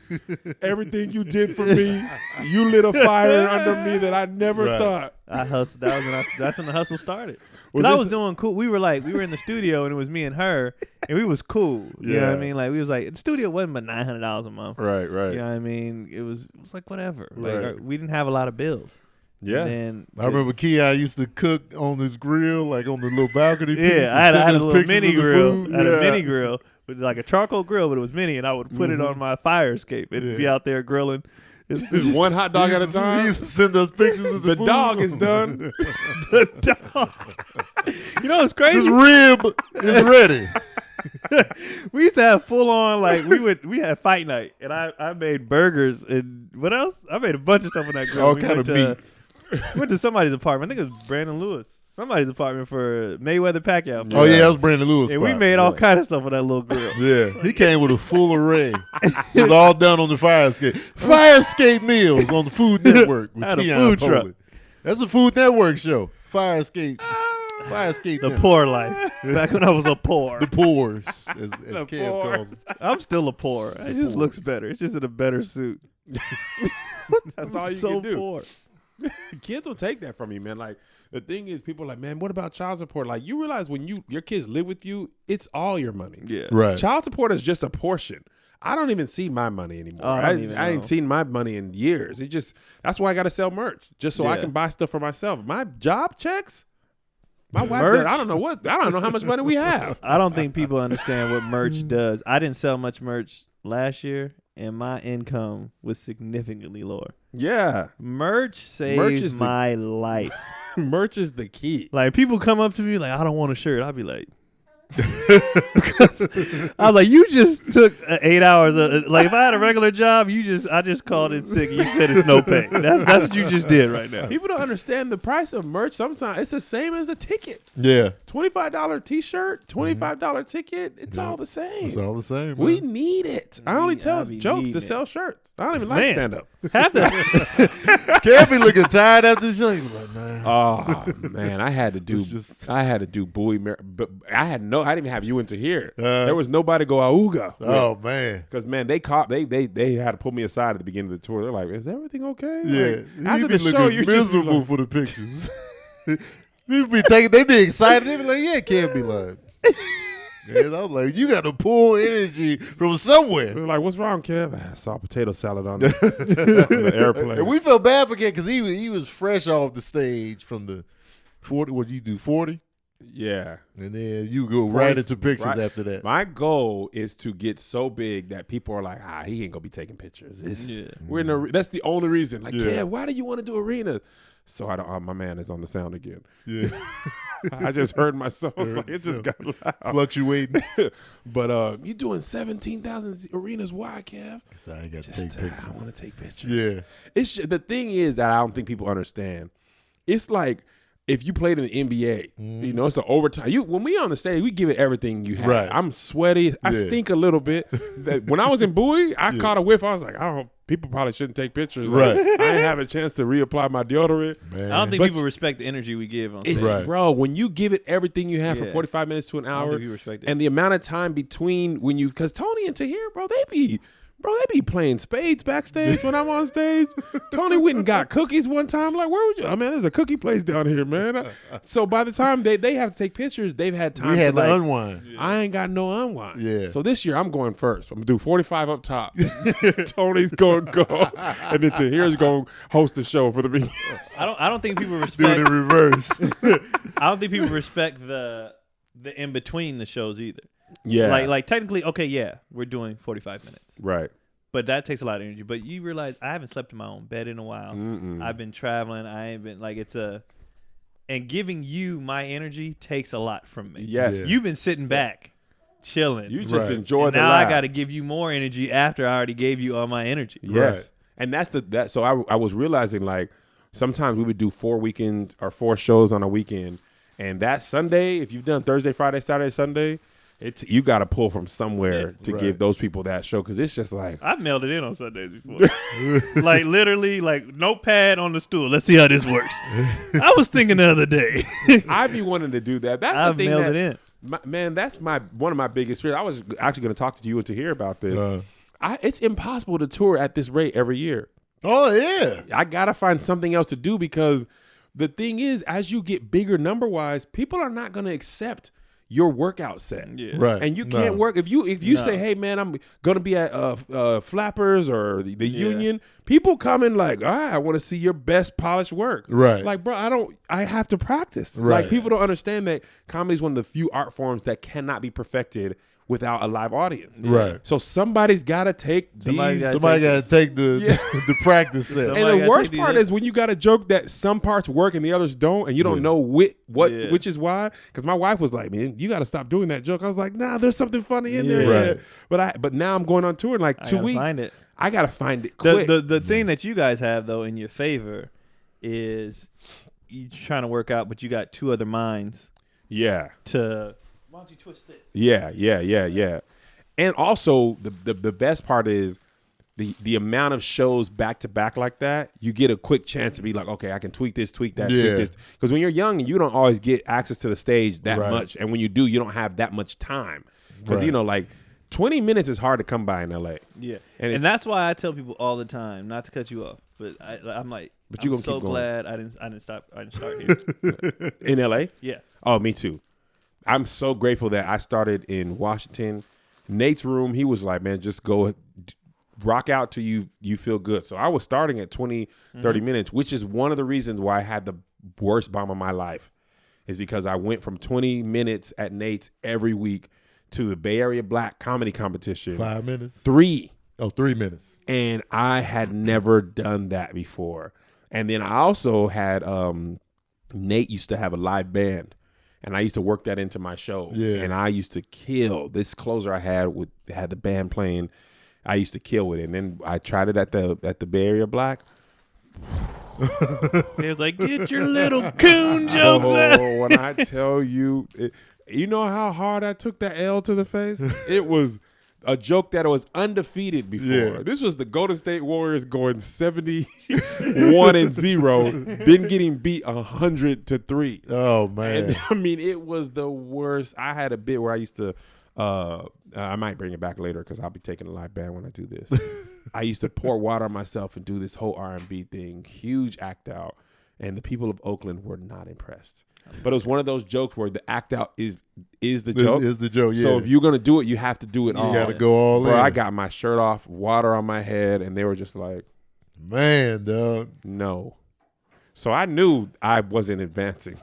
everything you did for me, you lit a fire under me that I never Right. thought. I hustled. That's when the hustle started. Was Because I this- was doing cool. We were in the studio and it was me and her, and we was cool. You know what I Yeah. mean? Like we was like, the studio wasn't but $900 a month. Right, You know what I mean? It was like whatever. Like Right. we didn't have a lot of bills. Yeah. And then I remember Keon used to cook on his grill, like on the little balcony. piece, Yeah, and I had send a us little pictures mini of the grill. food. I had a Yeah. mini grill with like a charcoal grill, but it was mini, and I would put it on my fire escape and be out there grilling. Just one hot dog at a He time. used to send us pictures of the The food. dog is done. The dog. You know what's This crazy? rib is ready. We used to have full on like we had fight night, and I made burgers and what else? I made a bunch of stuff on that grill. All We kind went of to- meats. Went to somebody's apartment. I think it was Brandon Lewis. Somebody's apartment for Mayweather Pacquiao. Oh yeah, that was Brandon Lewis. And we spot. made all kind of stuff on that little grill. Yeah, he came with a full array. It was all done on the Fire Escape. Fire Escape meals on the Food Network. With Had a Keon food truck. Poland. That's a Food Network show. Fire Escape. Fire Escape. The Network. poor life. Back when I was a poor. The poors, as The Kev poors. calls it. I'm still a poor. It just looks better. It's just in a better suit. That's all you so can do. poor. Kids will take that from you, man. Like the thing is, people are like, man, what about child support? Like you realize when your kids live with you, it's all your money. Yeah. Right. Child support is just a portion. I don't even see my money anymore. Oh, I don't even I ain't know. seen my money in years. It just that's why I got to sell merch just so I Yeah. can buy stuff for myself. My job checks. My wife, Merch? does, I don't know how much money we have. I don't think people understand what merch does. I didn't sell much merch last year, and my income was significantly lower. Yeah, Merch saves Merch is my life. merch is the key. Like people come up to me like, I don't want a shirt. I'll be like, because I was like, you just took 8 hours. Like if I had a regular job, I just called in sick. And you said it's no pay. That's what you just did right now. People don't understand the price of merch. Sometimes it's the same as a ticket. Yeah, $25 T-shirt, $25 ticket. It's all the same. it's all the same. Man. We need it. I only tell I be jokes needing to it. sell shirts. I don't even like Man. stand up. Have to. Kev be looking tired after the show. He be like, man. Oh man, I had to do. It's just- I had to do Bowie. But I didn't even have you into here. Uh, there was nobody go auga. Oh man. Because man, they had to pull me aside at the beginning of the tour. They're like, "Is everything okay?" Yeah, Like, after he be the show, looking you're just miserable like, for the pictures. People be taking, they be excited. They be like, yeah, Kev be like, and I'm like, you got to pull energy from somewhere. they're like, "What's wrong, Kev?" I saw potato salad on the, on the airplane. And we felt bad for Kev because he was fresh off the stage from the 40. What you do, 40? Yeah. And then you go right into pictures right. after that. My goal is to get so big that people are like, he ain't gonna be taking pictures. We're in a, that's the only reason. Like, Yeah. Kev, why do you want to do arena? So I don't. My man is on the sound again. Yeah. I just heard myself. Like, it just got loud. Fluctuating. But you doing 17,000 arenas? Why, Kev? I ain't got to Just, take pictures. I want to take pictures. Yeah. It's the thing is that I don't think people understand. It's like if you played in the NBA, you know, it's an overtime. When we on the stage, we give it everything you have. Right. I'm sweaty. I Yeah. stink a little bit. When I was in Bowie, I caught a whiff. I was like, people probably shouldn't take pictures. Like, Right. I didn't have a chance to reapply my deodorant. Man. I don't think But- people respect the energy we give on It's, stage. Right. Bro, when you give it everything you have for Yeah. 45 minutes to an I don't hour, think people respect it. and the amount of time between when you, because Tony and Tahir, bro, they be Bro, they be playing spades backstage when I'm on stage. Tony went and got cookies one time. Like, where would you? I mean, there's a cookie place down here, man. So by the time they have to take pictures, they've had time we had to to unwind. I ain't got no unwind. Yeah. So this year I'm going first. I'm gonna do 45 up top. Tony's gonna go, and then Tahir's gonna host the show for the beginning. I don't think people Do it respect. in reverse. I don't think people respect the in between the shows either. Yeah. Like technically, okay, yeah, we're doing 45 minutes. Right. But that takes a lot of energy. But you realize I haven't slept in my own bed in a while. I've been traveling. I ain't been and giving you my energy takes a lot from me. Yes. Yeah. You've been sitting back, chilling. You just Right. enjoy and the now laugh. I got to give you more energy after I already gave you all my energy. Yes. Right. And that's that. So I was realizing, like, sometimes we would do 4 weekends or 4 shows on a weekend, and that Sunday, if you've done Thursday, Friday, Saturday, Sunday, you got to pull from somewhere to Right. give those people that show, because it's just like, I've mailed it in on Sundays before. Like literally, like notepad on the stool. Let's see how this works. I was thinking the other day. I be wanting to do that. That's I've the thing mailed that, it in. man, that's one of my biggest fears. I was actually going to talk to you and to hear about this. It's impossible to tour at this rate every year. Oh yeah. I got to find something else to do, because the thing is, as you get bigger number wise, people are not going to accept your workout set. Yeah. Right. And you can't work if you No. say, hey man, I'm gonna be at Flappers or the Yeah. Union. People come in like, all right, I want to see your best polished work. Right. Like, bro, I have to practice. Right. Like, people don't understand that comedy is one of the few art forms that cannot be perfected without a live audience. Right. So somebody's got to take Somebody these. Somebody got to take the the practice set. Somebody And the gotta worst take part these- is when you got a joke that some parts work and the others don't, and you don't know which is why. Because my wife was like, "Man, you got to stop doing that joke." I was like, "Nah, there's something funny in there." Yeah. Yeah. But now I'm going on tour in like 2 gotta weeks. find it. I gotta find it quick. The thing that you guys have though in your favor is you trying to work out, but you got 2 other minds yeah, to. Why don't you twist this? yeah. And also the best part is the amount of shows back to back like that. You get a quick chance to be like, okay, I can tweak this, tweak that, tweak this. Because when you're young, you don't always get access to the stage that Right. much, and when you do, you don't have that much time. Because Right. like 20 minutes is hard to come by in LA. Yeah, And and that's why I tell people all the time, not to cut you off, but I'm like, But you I'm gonna so keep going. glad I didn't start here. In LA? Yeah, Oh, me too. I'm so grateful that I started in Washington. Nate's room, he was like, man, just go rock out till you feel good. So I was starting at 20, 30 minutes, which is one of the reasons why I had the worst bomb of my life, is because I went from 20 minutes at Nate's every week to the Bay Area Black Comedy Competition. 5 minutes. 3. Oh, 3 minutes. And I had never done that before. And then I also had Nate used to have a live band, and I used to work that into my show. Yeah. And I used to kill this closer I had the band playing. I used to kill with it. And then I tried it at the Bay Area Black. it was like, get your little coon jokes out. Oh, when I tell you, you know how hard I took that L to the face? It was a joke that was undefeated before. Yeah. This was the Golden State Warriors going 71-0, then getting beat 100-3. Oh man. And I mean, it was the worst. I had a bit where I used to, I might bring it back later because I'll be taking a live band when I do this. I used to pour water on myself and do this whole R&B thing, huge act out, and the people of Oakland were not impressed. But it was one of those jokes where the act out is the joke. Is the joke, yeah. So if you're gonna do it, you have to do it all. You got to go all Bro, in. I got my shirt off, water on my head, and they were just like, Man, dog. no. So I knew I wasn't advancing.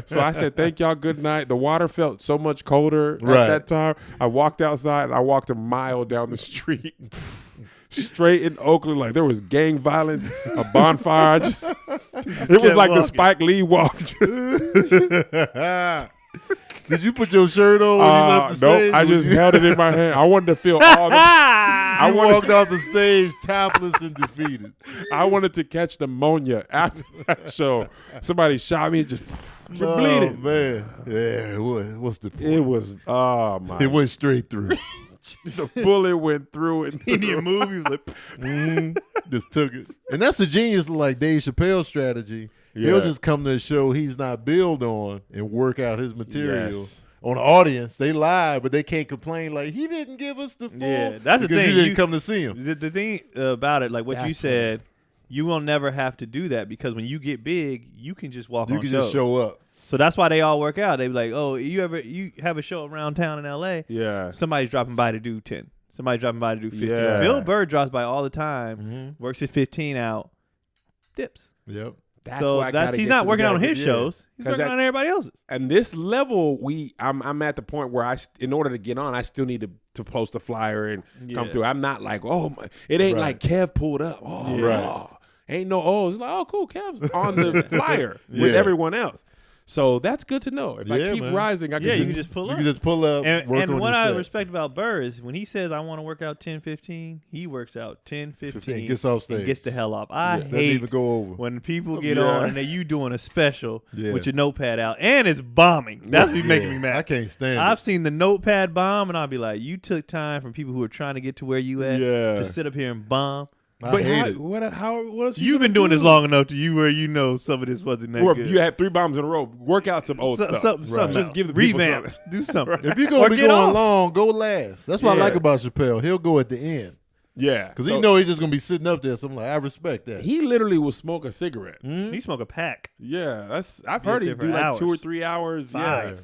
So I said, thank y'all, good night. The water felt so much colder Right. at that time. I walked outside, and I walked a mile down the street. Straight in Oakland, like there was gang violence, a bonfire. It was kept like the walking. Spike Lee walk. Did you put your shirt on when you left the stage? Nope, I just held it in my hand. I wanted to feel all the. I walked off the stage topless and defeated. I wanted to catch pneumonia after that show. Somebody shot me, just Oh, bleeding. man. Yeah, what's the point? It was my. It went straight through. The bullet went through it. In your movie, was like, Just took it. And that's the genius of like Dave Chappelle's strategy. Yeah. He'll just come to a show he's not billed on and work out his material Yes. on the audience. They live, but they can't complain like he didn't give us the full. Yeah, that's the because thing. you didn't come to see him. The thing about it, like what you said, you will never have to do that because when you get big, you can just walk on shows. You can just show up. So that's why they all work out. They be like, oh, you have a show around town in L.A. Yeah. Somebody's dropping by to do 10. Somebody's dropping by to do 15. Yeah. Bill Burr drops by all the time, works his 15 out, dips. Yep. He's not working on his shows. He's working on everybody else's. And this level, I'm at the point where in order to get on, I still need to post a flyer and come through. I'm not like, it ain't like Kev pulled up. Ain't no it's like, oh cool, Kev's on the flyer with everyone else. So that's good to know. If I keep rising, I can you can just pull up. You can just pull up. And what I respect about Burr is when he says I want to work out 10-15, he works out 10-15. Gets off stage. And gets the hell off. I hate even go over. when people get on and you doing a special with your notepad out and it's bombing. That's what making me mad. I can't stand I've seen the notepad bomb and I'll be like, you took time from people who are trying to get to where you at to sit up here and bomb. I hate it. What else You've been doing this long enough to you where you know some of this wasn't that good. You have 3 bombs in a row. Work out some old stuff. Something Just give the revamp. Do something. If you're going to be going long, go last. That's what I like about Chappelle. He'll go at the end. Yeah. Because he know he's just going to be sitting up there. So I'm like, I respect that. He literally will smoke a cigarette. He smoke a pack. Yeah. I've heard he do like 2 or 3 hours. 5. Yeah.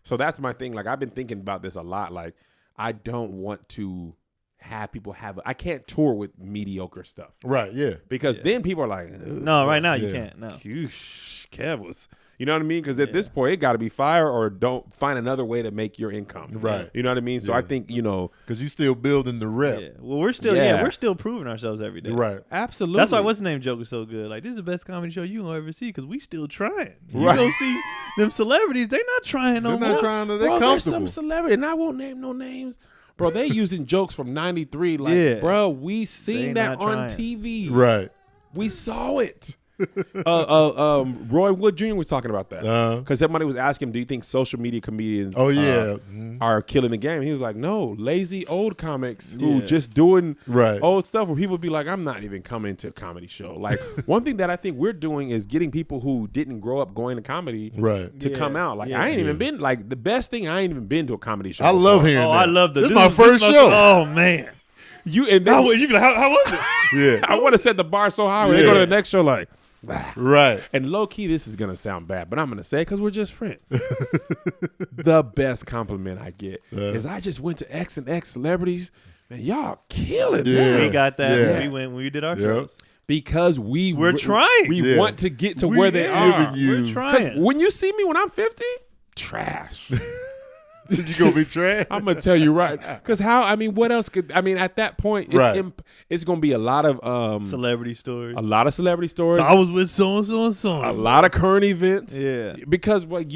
So that's my thing. Like I've been thinking about this a lot. Like I don't want to have people I can't tour with mediocre stuff. Right, yeah. Because then people are like, no, right now you can't. No. Kev was, you know what I mean? Because at this point, it got to be fire or don't find another way to make your income. Right. You know what I mean? So I think, because you still building the rep. Yeah. Well, we're still proving ourselves every day. Right. Absolutely. That's why what's the name joke is so good. Like, this is the best comedy show you gonna ever see because we still trying. You go see them celebrities, they not trying no more. They're not trying to, they're comfortable. There's some celebrity, and I won't name no names. Bro, they using jokes from 93. Like, bro, we seen that on TV. Right. We saw it. Roy Wood Jr. was talking about that because somebody was asking him, do you think social media comedians are killing the game? He was like, no, lazy old comics who just doing old stuff where people be like, I'm not even coming to a comedy show. Like one thing that I think we're doing is getting people who didn't grow up going to comedy to come out. Like I ain't even been, like the best thing, I ain't even been to a comedy show. I love hearing that. I love this is my first show. Oh man. You be like, how was it? Yeah. I want to set the bar so high when they go to the next show like, right. And low key, this is going to sound bad, but I'm going to say it because we're just friends. The best compliment I get is I just went to X and X celebrities. Man, y'all killing it. We got that when we did our shows. Because we're trying. We want to get to where they are. We're trying. When you see me when I'm 50, trash. Did you go be trash? I'm gonna tell you right, because what else could at that point it's gonna be a lot of celebrity stories. A lot of celebrity stories. So I was with so and so and so. A lot of current events. Yeah. Because what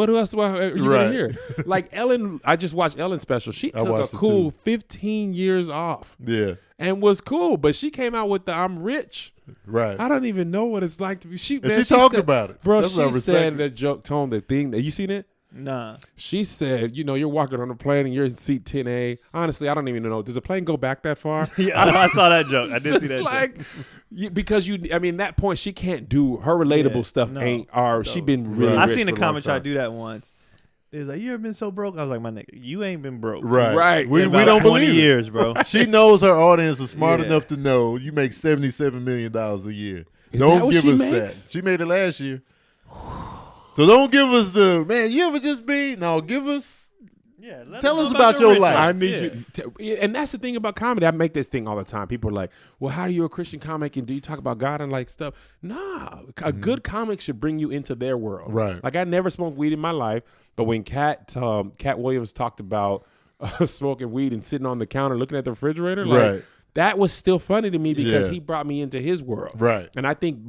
else are you gonna hear? Like Ellen, I just watched Ellen's special. She took a cool 15 years off. Yeah. And was cool, but she came out with the I'm rich. Right. I don't even know what it's like to be she talked about it. Bro, she said that joke tone the thing that you seen it? Nah. She said, you're walking on a plane and you're in seat 10A. Honestly, I don't even know. Does a plane go back that far? Yeah, I saw that joke. I did see that joke. Because that point, she can't do her relatable stuff. She been really I rich seen a for a comment long try time. do that once. It was like, you ever been so broke? I was like, my nigga, you ain't been broke. Right. We don't 20 believe years, bro. She knows her audience is smart enough to know you make $77 million a year. Don't give us that. She made it last year. So don't give us man, you ever just be? No, give us. Yeah, tell us about your life. I need you. And that's the thing about comedy. I make this thing all the time. People are like, well, how are you a Christian comic and do you talk about God and like stuff? Nah, a good comic should bring you into their world. Right. Like I never smoked weed in my life, but when Cat Williams talked about smoking weed and sitting on the counter looking at the refrigerator, like, that was still funny to me because he brought me into his world. Right. And I think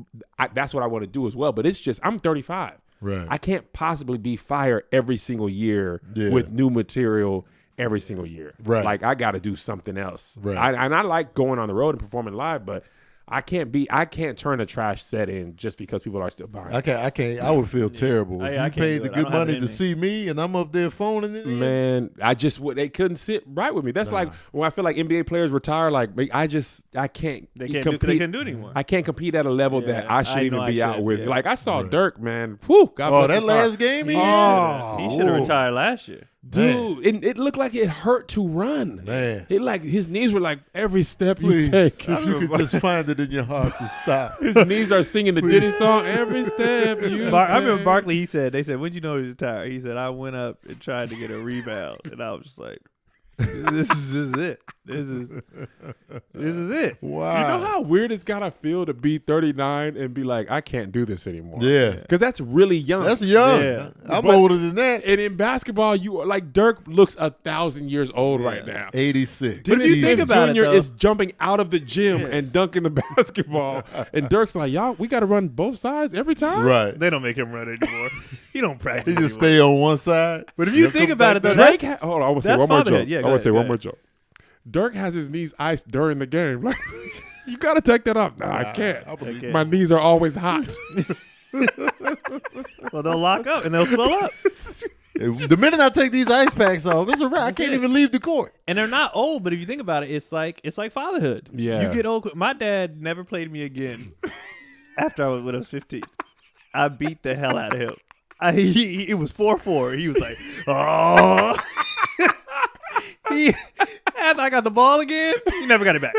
that's what I want to do as well. But it's just, I'm 35. Right. I can't possibly be fired every single year with new material every single year. Right. Like I got to do something else. Right. I like going on the road and performing live, but I can't turn a trash set in just because people are still buying. I can't. I would feel terrible if you paid the good money to see me, and I'm up there phoning it. Man, they couldn't sit right with me. That's like when I feel like NBA players retire. Like I can't. They can't do it anymore. I can't compete at a level that I should even be out with. Yeah. Like I saw Dirk, man. Whew, God bless his that heart. last game. He should have retired last year. Dude, it looked like it hurt to run. Man, his knees were like every step you take. If you could just find it in your heart to stop. His knees are singing the Diddy song every step you take. I remember Barkley. They said, "When'd you know he retired?" He said, "I went up and tried to get a rebound," and I was just like, "This is it. This is it." Wow. You know how weird it's gotta feel to be 39 and be like, I can't do this anymore. Yeah, because that's really young. That's young. Yeah. I'm older than that. And in basketball, you are like Dirk looks 1,000 years old right now. 86. But if you think about Jr. it, is jumping out of the gym and dunking the basketball, and Dirk's like, y'all, we got to run both sides every time. Right. They don't make him run anymore. He don't practice. He just stay on one side. But if you think about it, though, Drake. Hold on, I want to say one more joke. Yeah, I want to say one more joke. Dirk has his knees iced during the game. Like, you got to take that off. No, I can't. My knees are always hot. Well, they'll lock up and they'll swell up. The minute I take these ice packs off, it's a wrap. I can't even leave the court. And they're not old, but if you think about it, it's like fatherhood. Yeah. You get old. My dad never played me again after I was 15. I beat the hell out of him. It was 4-4. He was like, oh. And I got the ball again. He never got it back.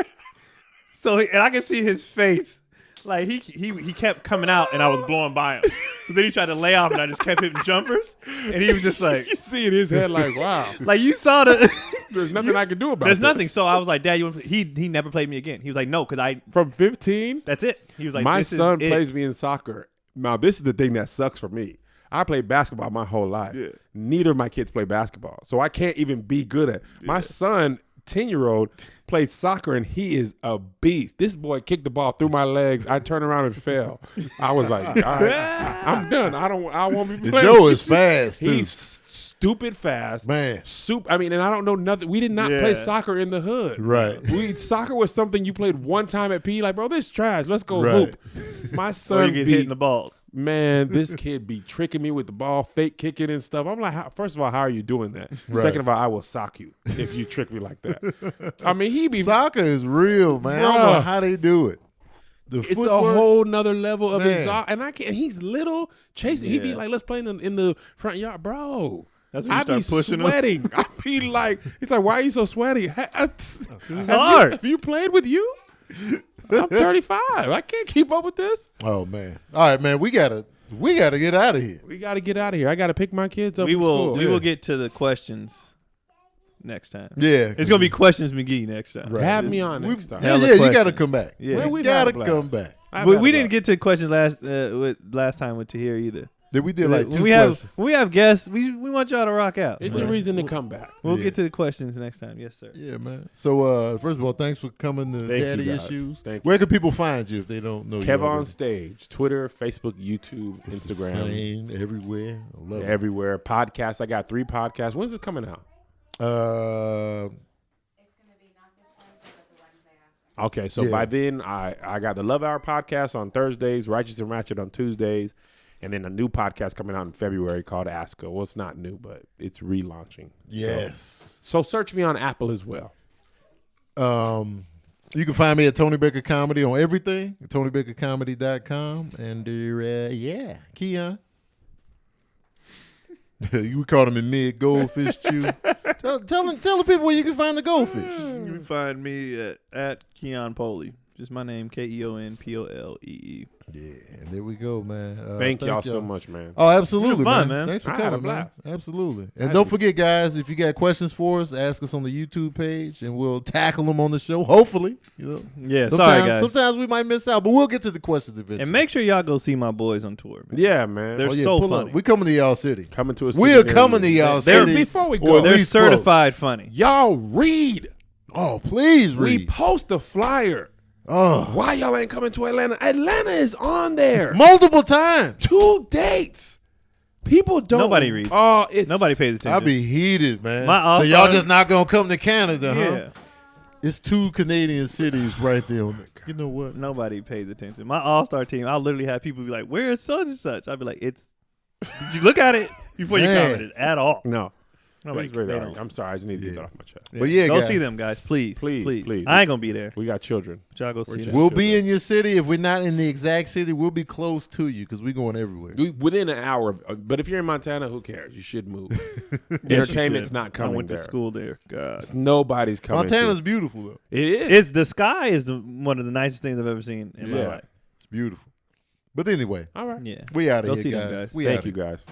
So, and I can see his face. Like, he kept coming out, and I was blowing by him. So then he tried to lay off, and I just kept hitting jumpers. And he was just like... You see in his head like, wow. Like, you saw the... There's nothing I can do about it. There's nothing. So I was like, Dad, you want to play? He never played me again. He was like, no, because From 15? That's it. He was like, my son plays me in soccer. Now, this is the thing that sucks for me. I played basketball my whole life. Yeah. Neither of my kids play basketball. So I can't even be good at it. My son, 10-year-old, played soccer, and he is a beast. This boy kicked the ball through my legs. I turned around and fell. I was like, all right, I'm done. I won't be playing. Joe is fast, too. He's stupid fast. Man. And I don't know nothing. We did not play soccer in the hood. Right. Soccer was something you played one time at PE. Like, bro, this is trash. Let's go hoop. My son or you get hit in the balls. Man, this kid be tricking me with the ball, fake kicking and stuff. I'm like, first of all, how are you doing that? Right. Second of all, I will sock you if you trick me like that. I mean, soccer is real, man. I don't know how they do it. It's a whole nother level of exhaustion. And he's little, chasing. He'd be like, let's play in the front yard, bro. That's when you start pushing sweating. I be like, he's like, why are you so sweaty? It's hard. Have you played with you? I'm 35. I can't keep up with this. Oh man! All right, man. We gotta get out of here. We gotta get out of here. I gotta pick my kids up. We will get to the questions next time. Yeah, it's gonna be questions McGee next time. Right. Have me on next time. Yeah, you gotta come back. Yeah, we gotta come back. We didn't get to questions last time with Tahir either. We did like two questions. When we have guests, we want y'all to rock out. It's a reason to come back. We'll get to the questions next time. Yes, sir. Yeah, man. So, first of all, thanks for coming to Daddy Issues. Where can people find you if they don't know you? KevOnStage, Twitter, Facebook, YouTube, Instagram. Same, everywhere. I love everywhere. Podcasts. I got 3 podcasts. When's it coming out? It's going to be not this Wednesday, but the Wednesday after. Okay, so by then, I got the Love Hour podcast on Thursdays, Righteous and Ratchet on Tuesdays. And then a new podcast coming out in February called Ask Her. Well, it's not new, but it's relaunching. Yes. So search me on Apple as well. You can find me at Tony Baker Comedy on everything, TonyBakerComedy.com. And Keon. You caught him in mid goldfish chew. Tell the people where you can find the goldfish. You can find me at Keon Poley. Just my name, KeonPolee. Yeah, there we go, man. Thank y'all so much, man. Oh, absolutely, fun, man. Thanks for coming, man. Blast. Absolutely. And don't forget, guys, if you got questions for us, ask us on the YouTube page, and we'll tackle them on the show, hopefully. Yeah, sorry, guys. Sometimes we might miss out, but we'll get to the questions eventually. And make sure y'all go see my boys on tour, man. Yeah, man. They're so funny. We're coming to y'all city. Coming to a city. We're coming to y'all city. Before we go, they're certified funny. Y'all read. Oh, please read. We post a flyer. Oh. Why y'all ain't coming to Atlanta? Atlanta is on there. Multiple times. 2 dates. People don't. Nobody reads. Oh, nobody pays attention. I'll be heated, man. So y'all just not going to come to Canada, huh? It's 2 Canadian cities right there. You know what? Nobody pays attention. My all-star team, I'll literally have people be like, "Where is such and such?" I'll be like, "Did you look at it before you commented at all?" No. Nobody, It's really they hard. don't. I'm sorry. I just need to get that off my chest. But yeah, go guys. see them, guys. Please. Please. I ain't gonna be there. We got children. But y'all go see them. We'll be in your city. If we're not in the exact city, we'll be close to you because we're going everywhere. Within an hour. But if you're in Montana, who cares? You should move. Yes, Entertainment's you should. not coming I went there. to school there. God. Nobody's coming. Montana's beautiful, though. It is. It's the sky is one of the nicest things I've ever seen in my life. It's beautiful. But anyway, All right. Yeah. we out of Go here, see guys. them, guys. We Thank outta you, here. guys.